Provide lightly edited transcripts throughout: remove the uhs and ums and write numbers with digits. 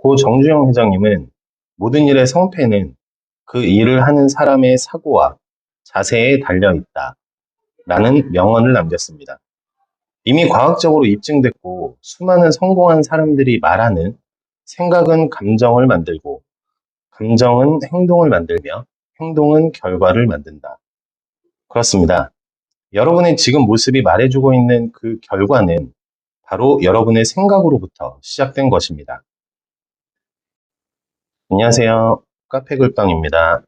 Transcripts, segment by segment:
고 정주영 회장님은 모든 일의 성패는 그 일을 하는 사람의 사고와 자세에 달려 있다 라는 명언을 남겼습니다. 이미 과학적으로 입증됐고 수많은 성공한 사람들이 말하는 생각은 감정을 만들고 감정은 행동을 만들며 행동은 결과를 만든다. 그렇습니다. 여러분의 지금 모습이 말해주고 있는 그 결과는 바로 여러분의 생각으로부터 시작된 것입니다. 안녕하세요. 카페글빵입니다.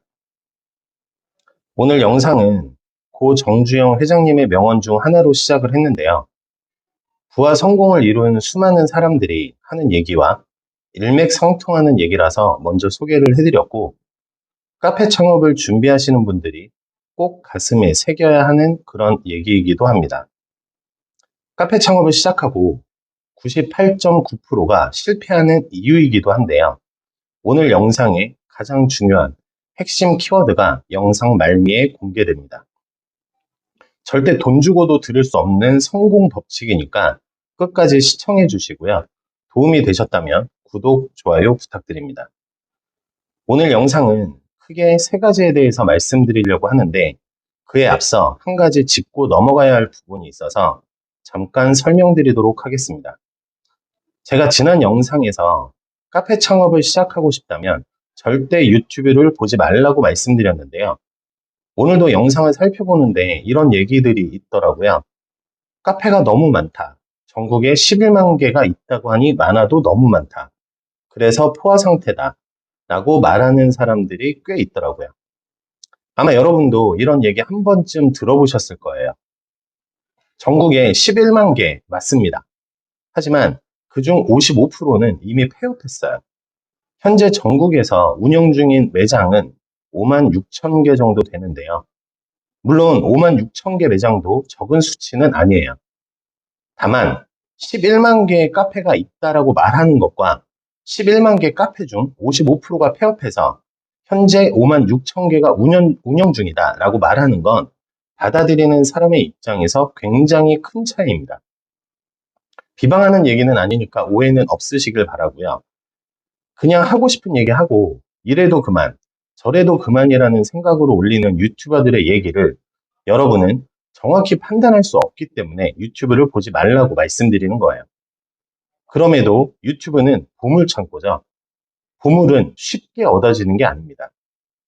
오늘 영상은 고 정주영 회장님의 명언 중 하나로 시작을 했는데요. 부와 성공을 이룬 수많은 사람들이 하는 얘기와 일맥상통하는 얘기라서 먼저 소개를 해드렸고, 카페 창업을 준비하시는 분들이 꼭 가슴에 새겨야 하는 그런 얘기이기도 합니다. 카페 창업을 시작하고 98.9%가 실패하는 이유이기도 한데요. 오늘 영상의 가장 중요한 핵심 키워드가 영상 말미에 공개됩니다. 절대 돈 주고도 들을 수 없는 성공 법칙이니까 끝까지 시청해 주시고요. 도움이 되셨다면 구독, 좋아요 부탁드립니다. 오늘 영상은 크게 세 가지에 대해서 말씀드리려고 하는데 그에 앞서 한 가지 짚고 넘어가야 할 부분이 있어서 잠깐 설명드리도록 하겠습니다. 제가 지난 영상에서 카페 창업을 시작하고 싶다면 절대 유튜브를 보지 말라고 말씀드렸는데요. 오늘도 영상을 살펴보는데 이런 얘기들이 있더라고요. 카페가 너무 많다. 전국에 11만 개가 있다고 하니 많아도 너무 많다. 그래서 포화 상태다. 라고 말하는 사람들이 꽤 있더라고요. 아마 여러분도 이런 얘기 한 번쯤 들어보셨을 거예요. 전국에 11만 개 맞습니다. 하지만 그중 55%는 이미 폐업했어요. 현재 전국에서 운영 중인 매장은 5만 6천 개 정도 되는데요. 물론 5만 6천 개 매장도 적은 수치는 아니에요. 다만 11만 개의 카페가 있다라고 말하는 것과 11만 개 카페 중 55%가 폐업해서 현재 5만 6천 개가 운영 중이다라고 말하는 건 받아들이는 사람의 입장에서 굉장히 큰 차이입니다. 비방하는 얘기는 아니니까 오해는 없으시길 바라고요. 그냥 하고 싶은 얘기하고 이래도 그만, 저래도 그만이라는 생각으로 올리는 유튜버들의 얘기를 여러분은 정확히 판단할 수 없기 때문에 유튜브를 보지 말라고 말씀드리는 거예요. 그럼에도 유튜브는 보물창고죠. 보물은 쉽게 얻어지는 게 아닙니다.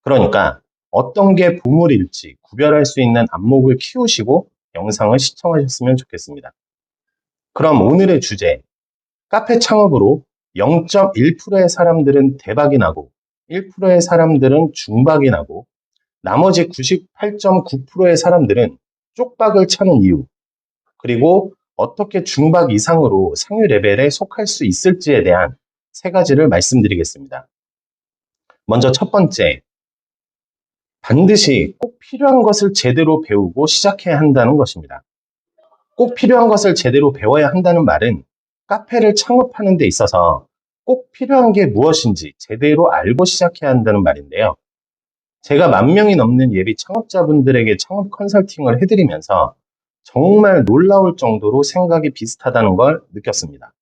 그러니까 어떤 게 보물일지 구별할 수 있는 안목을 키우시고 영상을 시청하셨으면 좋겠습니다. 그럼 오늘의 주제, 카페 창업으로 0.1%의 사람들은 대박이 나고 1%의 사람들은 중박이 나고 나머지 98.9%의 사람들은 쪽박을 차는 이유, 그리고 어떻게 중박 이상으로 상위 레벨에 속할 수 있을지에 대한 세 가지를 말씀드리겠습니다. 먼저 첫 번째, 반드시 꼭 필요한 것을 제대로 배우고 시작해야 한다는 것입니다. 꼭 필요한 것을 제대로 배워야 한다는 말은 카페를 창업하는 데 있어서 꼭 필요한 게 무엇인지 제대로 알고 시작해야 한다는 말인데요. 제가 10,000명이 넘는 예비 창업자분들에게 창업 컨설팅을 해드리면서 정말 놀라울 정도로 생각이 비슷하다는 걸 느꼈습니다.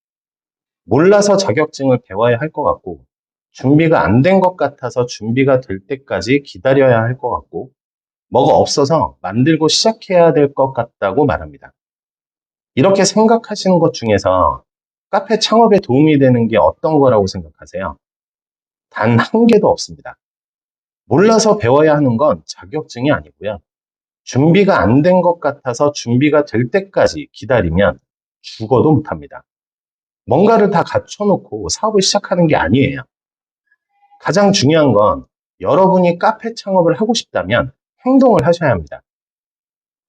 몰라서 자격증을 배워야 할 것 같고, 준비가 안 된 것 같아서 준비가 될 때까지 기다려야 할 것 같고, 뭐가 없어서 만들고 시작해야 될 것 같다고 말합니다. 이렇게 생각하시는 것 중에서 카페 창업에 도움이 되는 게 어떤 거라고 생각하세요? 단 한 개도 없습니다. 몰라서 배워야 하는 건 자격증이 아니고요. 준비가 안 된 것 같아서 준비가 될 때까지 기다리면 죽어도 못합니다. 뭔가를 다 갖춰놓고 사업을 시작하는 게 아니에요. 가장 중요한 건 여러분이 카페 창업을 하고 싶다면 행동을 하셔야 합니다.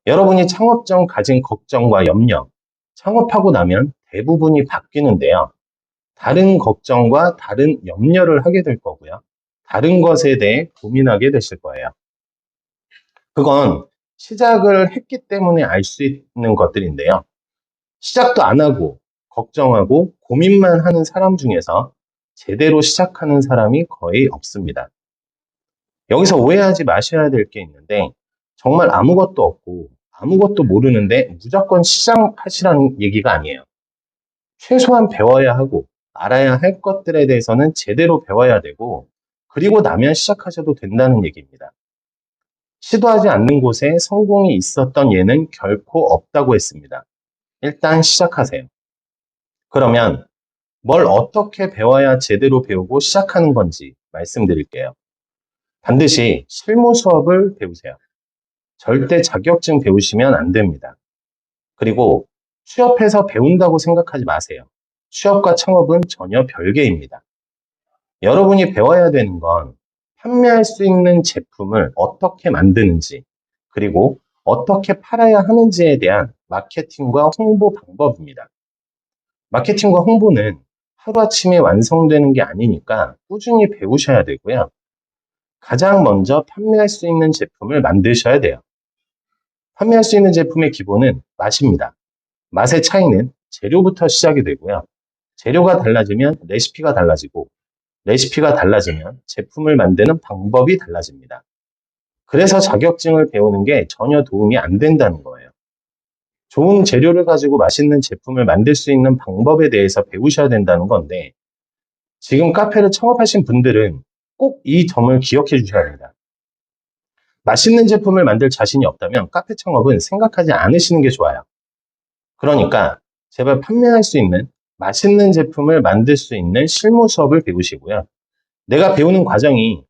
여러분이 창업 전 가진 걱정과 염려, 창업하고 나면 대부분이 바뀌는데요. 다른 걱정과 다른 염려를 하게 될 거고요. 다른 것에 대해 고민하게 되실 거예요. 그건 시작을 했기 때문에 알 수 있는 것들인데요. 시작도 안 하고 걱정하고 고민만 하는 사람 중에서 제대로 시작하는 사람이 거의 없습니다. 여기서 오해하지 마셔야 될 게 있는데 정말 아무것도 없고 아무것도 모르는데 무조건 시작하시라는 얘기가 아니에요. 최소한 배워야 하고 알아야 할 것들에 대해서는 제대로 배워야 되고, 그리고 나면 시작하셔도 된다는 얘기입니다. 시도하지 않는 곳에 성공이 있었던 예는 결코 없다고 했습니다. 일단 시작하세요. 그러면 뭘 어떻게 배워야 제대로 배우고 시작하는 건지 말씀드릴게요. 반드시 실무 수업을 배우세요. 절대 자격증 배우시면 안 됩니다. 그리고 취업해서 배운다고 생각하지 마세요. 취업과 창업은 전혀 별개입니다. 여러분이 배워야 되는 건 판매할 수 있는 제품을 어떻게 만드는지, 그리고 어떻게 팔아야 하는지에 대한 마케팅과 홍보 방법입니다. 마케팅과 홍보는 하루아침에 완성되는 게 아니니까 꾸준히 배우셔야 되고요. 가장 먼저 판매할 수 있는 제품을 만드셔야 돼요. 판매할 수 있는 제품의 기본은 맛입니다. 맛의 차이는 재료부터 시작이 되고요. 재료가 달라지면 레시피가 달라지고, 레시피가 달라지면 제품을 만드는 방법이 달라집니다. 그래서 자격증을 배우는 게 전혀 도움이 안 된다는 거예요. 좋은 재료를 가지고 맛있는 제품을 만들 수 있는 방법에 대해서 배우셔야 된다는 건데, 지금 카페를 창업하신 분들은 꼭 이 점을 기억해 주셔야 됩니다. 맛있는 제품을 만들 자신이 없다면 카페 창업은 생각하지 않으시는 게 좋아요. 그러니까 제발 판매할 수 있는 맛있는 제품을 만들 수 있는 실무 수업을 배우시고요. 내가 배우는 과정이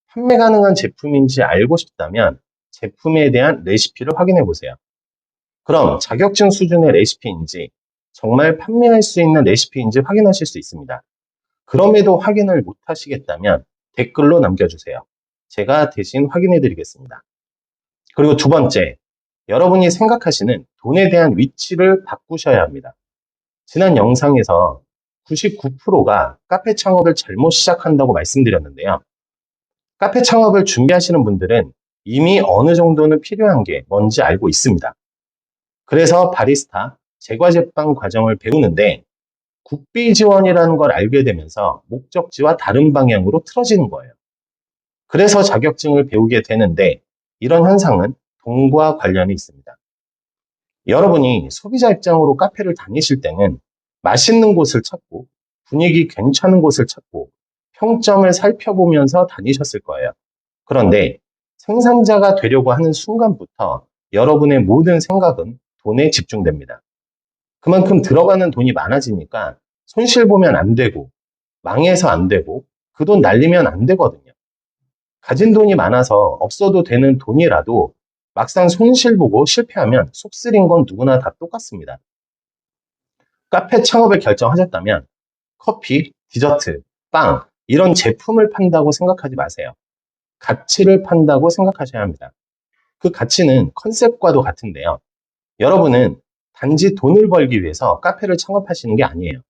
판매 가능한 제품인지 알고 싶다면 제품에 대한 레시피를 확인해 보세요. 그럼 자격증 수준의 레시피인지 정말 판매할 수 있는 레시피인지 확인하실 수 있습니다. 그럼에도 확인을 못 하시겠다면 댓글로 남겨주세요. 제가 대신 확인해 드리겠습니다. 그리고 두 번째, 여러분이 생각하시는 돈에 대한 위치를 바꾸셔야 합니다. 지난 영상에서 99%가 카페 창업을 잘못 시작한다고 말씀드렸는데요. 카페 창업을 준비하시는 분들은 이미 어느 정도는 필요한 게 뭔지 알고 있습니다. 그래서 바리스타, 제과제빵 과정을 배우는데 국비 지원이라는 걸 알게 되면서 목적지와 다른 방향으로 틀어지는 거예요. 그래서 자격증을 배우게 되는데 이런 현상은 돈과 관련이 있습니다. 여러분이 소비자 입장으로 카페를 다니실 때는 맛있는 곳을 찾고 분위기 괜찮은 곳을 찾고 평점을 살펴보면서 다니셨을 거예요. 그런데 생산자가 되려고 하는 순간부터 여러분의 모든 생각은 돈에 집중됩니다. 그만큼 들어가는 돈이 많아지니까 손실 보면 안 되고 망해서 안 되고 그 돈 날리면 안 되거든요. 가진 돈이 많아서 없어도 되는 돈이라도 막상 손실 보고 실패하면 속 쓰린 건 누구나 다 똑같습니다. 카페 창업을 결정하셨다면 커피, 디저트, 빵 이런 제품을 판다고 생각하지 마세요. 가치를 판다고 생각하셔야 합니다. 그 가치는 컨셉과도 같은데요. 여러분은 단지 돈을 벌기 위해서 카페를 창업하시는 게 아니에요.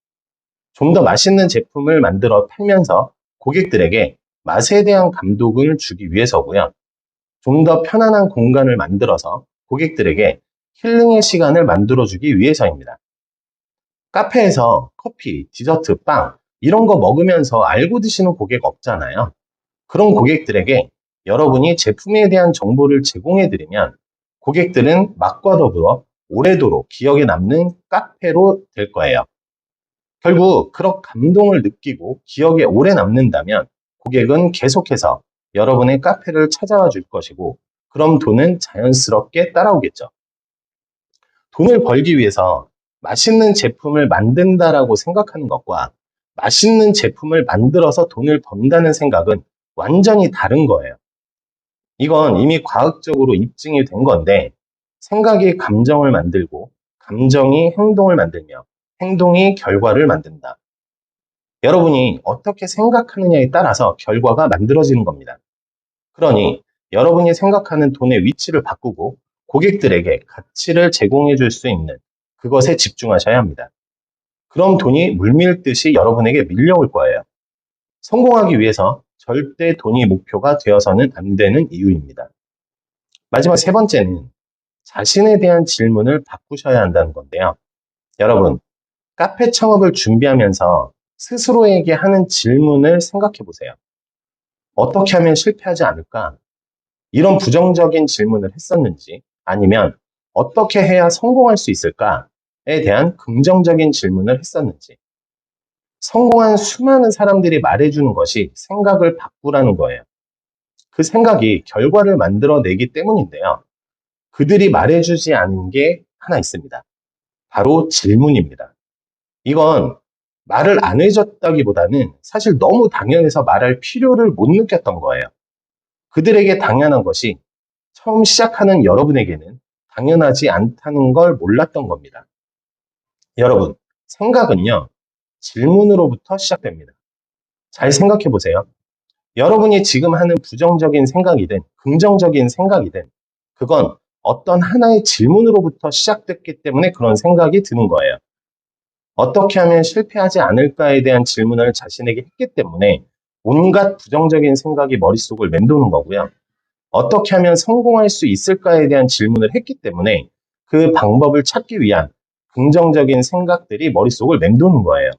좀 더 맛있는 제품을 만들어 팔면서 고객들에게 맛에 대한 감동을 주기 위해서고요. 좀 더 편안한 공간을 만들어서 고객들에게 힐링의 시간을 만들어주기 위해서입니다. 카페에서 커피, 디저트, 빵 이런 거 먹으면서 알고 드시는 고객 없잖아요. 그런 고객들에게 여러분이 제품에 대한 정보를 제공해드리면 고객들은 맛과 더불어 오래도록 기억에 남는 카페로 될 거예요. 결국 그런 감동을 느끼고 기억에 오래 남는다면 고객은 계속해서 여러분의 카페를 찾아와 줄 것이고 그럼 돈은 자연스럽게 따라오겠죠. 돈을 벌기 위해서 맛있는 제품을 만든다라고 생각하는 것과 맛있는 제품을 만들어서 돈을 번다는 생각은 완전히 다른 거예요. 이건 이미 과학적으로 입증이 된 건데 생각이 감정을 만들고 감정이 행동을 만들며 행동이 결과를 만든다. 여러분이 어떻게 생각하느냐에 따라서 결과가 만들어지는 겁니다. 그러니 여러분이 생각하는 돈의 위치를 바꾸고 고객들에게 가치를 제공해 줄 수 있는 그것에 집중하셔야 합니다. 그럼 돈이 물밀듯이 여러분에게 밀려올 거예요. 성공하기 위해서 절대 돈이 목표가 되어서는 안 되는 이유입니다. 마지막 세 번째는 자신에 대한 질문을 바꾸셔야 한다는 건데요. 여러분, 카페 창업을 준비하면서 스스로에게 하는 질문을 생각해 보세요. 어떻게 하면 실패하지 않을까? 이런 부정적인 질문을 했었는지 아니면 어떻게 해야 성공할 수 있을까에 대한 긍정적인 질문을 했었는지 성공한 수많은 사람들이 말해주는 것이 생각을 바꾸라는 거예요. 그 생각이 결과를 만들어내기 때문인데요. 그들이 말해주지 않은 게 하나 있습니다. 바로 질문입니다. 이건 말을 안 해줬다기보다는 사실 너무 당연해서 말할 필요를 못 느꼈던 거예요. 그들에게 당연한 것이 처음 시작하는 여러분에게는 당연하지 않다는 걸 몰랐던 겁니다. 여러분, 생각은요, 질문으로부터 시작됩니다. 잘 생각해 보세요. 여러분이 지금 하는 부정적인 생각이든 긍정적인 생각이든 그건 어떤 하나의 질문으로부터 시작됐기 때문에 그런 생각이 드는 거예요. 어떻게 하면 실패하지 않을까에 대한 질문을 자신에게 했기 때문에 온갖 부정적인 생각이 머릿속을 맴도는 거고요. 어떻게 하면 성공할 수 있을까에 대한 질문을 했기 때문에 그 방법을 찾기 위한 긍정적인 생각들이 머릿속을 맴도는 거예요.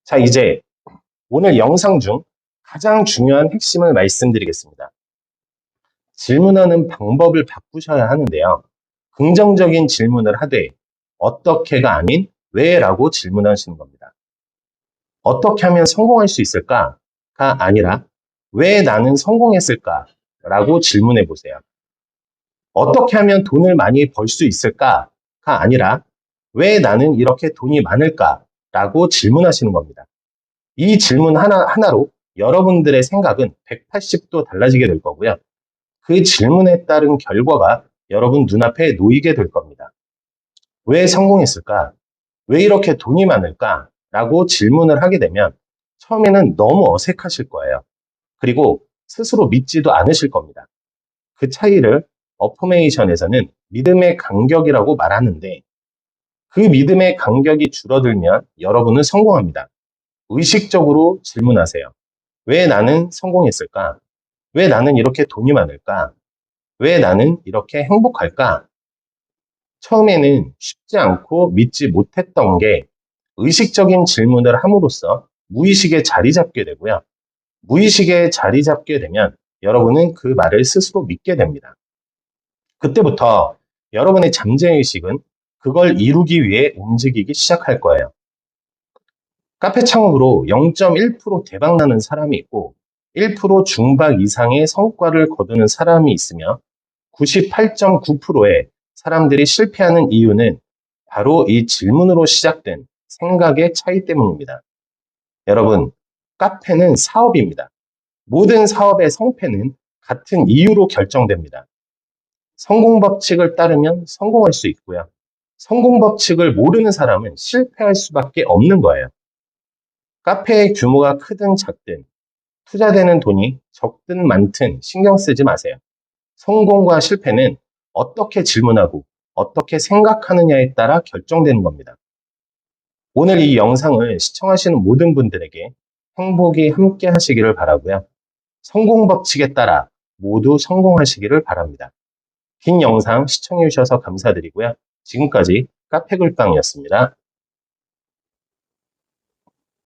자, 이제 오늘 영상 중 가장 중요한 핵심을 말씀드리겠습니다. 질문하는 방법을 바꾸셔야 하는데요. 긍정적인 질문을 하되 어떻게가 아닌 왜라고 질문하시는 겁니다. 어떻게 하면 성공할 수 있을까가 아니라 왜 나는 성공했을까라고 질문해 보세요. 어떻게 하면 돈을 많이 벌 수 있을까가 아니라 왜 나는 이렇게 돈이 많을까라고 질문하시는 겁니다. 이 질문 하나로 여러분들의 생각은 180도 달라지게 될 거고요. 그 질문에 따른 결과가 여러분 눈앞에 놓이게 될 겁니다. 왜 성공했을까? 왜 이렇게 돈이 많을까? 라고 질문을 하게 되면 처음에는 너무 어색하실 거예요. 그리고 스스로 믿지도 않으실 겁니다. 그 차이를 어포메이션에서는 믿음의 간격이라고 말하는데 그 믿음의 간격이 줄어들면 여러분은 성공합니다. 의식적으로 질문하세요. 왜 나는 성공했을까? 왜 나는 이렇게 돈이 많을까? 왜 나는 이렇게 행복할까? 처음에는 쉽지 않고 믿지 못했던 게 의식적인 질문을 함으로써 무의식에 자리 잡게 되고요. 무의식에 자리 잡게 되면 여러분은 그 말을 스스로 믿게 됩니다. 그때부터 여러분의 잠재의식은 그걸 이루기 위해 움직이기 시작할 거예요. 카페 창업으로 0.1% 대박나는 사람이 있고 1% 중박 이상의 성과를 거두는 사람이 있으며 98.9%의 사람들이 실패하는 이유는 바로 이 질문으로 시작된 생각의 차이 때문입니다. 여러분, 카페는 사업입니다. 모든 사업의 성패는 같은 이유로 결정됩니다. 성공 법칙을 따르면 성공할 수 있고요. 성공 법칙을 모르는 사람은 실패할 수밖에 없는 거예요. 카페의 규모가 크든 작든 투자되는 돈이 적든 많든 신경 쓰지 마세요. 성공과 실패는 어떻게 질문하고 어떻게 생각하느냐에 따라 결정되는 겁니다. 오늘 이 영상을 시청하시는 모든 분들에게 행복이 함께 하시기를 바라고요. 성공 법칙에 따라 모두 성공하시기를 바랍니다. 긴 영상 시청해 주셔서 감사드리고요. 지금까지 카페글빵이었습니다.